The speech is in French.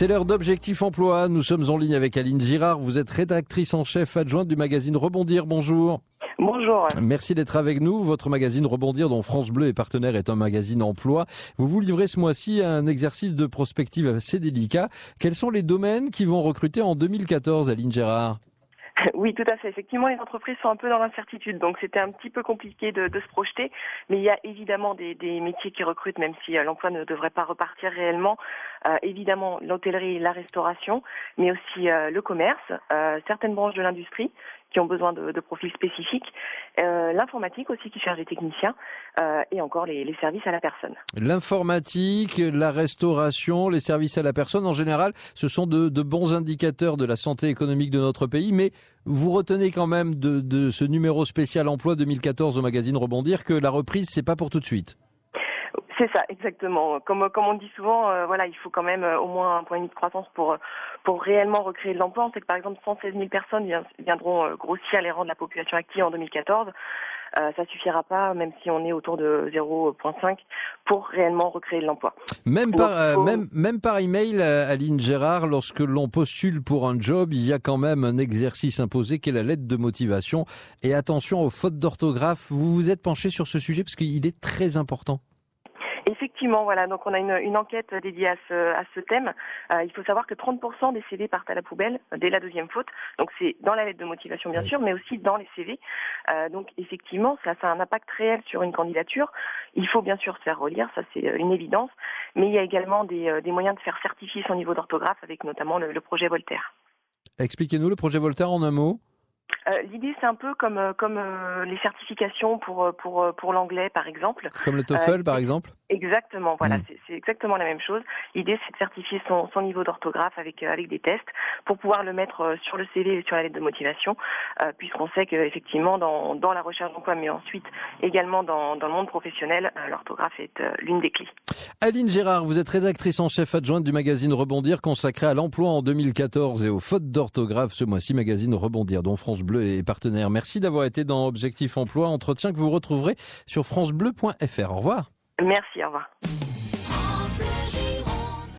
C'est l'heure d'Objectif Emploi. Nous sommes en ligne avec Aline Girard. Vous êtes rédactrice en chef adjointe du magazine Rebondir. Bonjour. Bonjour. Merci d'être avec nous. Votre magazine Rebondir, dont France Bleu est partenaire, est un magazine emploi. Vous vous livrez ce mois-ci à un exercice de prospective assez délicat. Quels sont les domaines qui vont recruter en 2014, Aline Girard ? Oui, tout à fait. Effectivement, les entreprises sont un peu dans l'incertitude, donc c'était un petit peu compliqué de se projeter. Mais il y a évidemment des métiers qui recrutent, même si l'emploi ne devrait pas repartir réellement. Évidemment, l'hôtellerie, la restauration, mais aussi le commerce, certaines branches de l'industrie qui ont besoin de profils spécifiques, l'informatique aussi qui cherche des techniciens, et encore les services à la personne. L'informatique, la restauration, les services à la personne, en général, ce sont de bons indicateurs de la santé économique de notre pays, mais vous retenez quand même de ce numéro spécial emploi 2014 au magazine Rebondir que la reprise, c'est pas pour tout de suite. C'est ça, exactement. Comme on dit souvent, il faut quand même au moins 1,5 point de croissance pour réellement recréer de l'emploi. On sait que par exemple 116 000 personnes viendront grossir les rangs de la population active en 2014. Ça suffira pas, même si on est autour de 0,5 pour réellement recréer de l'emploi. Même par email, Aline Girard, lorsque l'on postule pour un job, il y a quand même un exercice imposé qui est la lettre de motivation. Et attention aux fautes d'orthographe. Vous vous êtes penché sur ce sujet parce qu'il est très important. Effectivement, voilà. Donc on a une enquête dédiée à ce thème. Il faut savoir que 30% des CV partent à la poubelle dès la deuxième faute. Donc c'est dans la lettre de motivation bien sûr, mais aussi dans les CV. Donc effectivement, ça a un impact réel sur une candidature. Il faut bien sûr se faire relire, ça c'est une évidence. Mais il y a également des moyens de faire certifier son niveau d'orthographe avec notamment le projet Voltaire. Expliquez-nous le projet Voltaire en un mot. L'idée, c'est un peu comme les certifications pour l'anglais, par exemple. Comme le TOEFL, par exemple. Exactement, voilà, c'est exactement la même chose. L'idée, c'est de certifier son niveau d'orthographe avec des tests pour pouvoir le mettre sur le CV et sur la lettre de motivation, puisqu'on sait qu'effectivement, dans la recherche d'emploi, mais ensuite également dans le monde professionnel, l'orthographe est l'une des clés. Aline Girard, vous êtes rédactrice en chef adjointe du magazine Rebondir, consacré à l'emploi en 2014 et aux fautes d'orthographe ce mois-ci, magazine Rebondir, dont France Bleu est partenaire. Merci d'avoir été dans Objectif Emploi, entretien que vous retrouverez sur francebleu.fr. Au revoir. Merci, au revoir.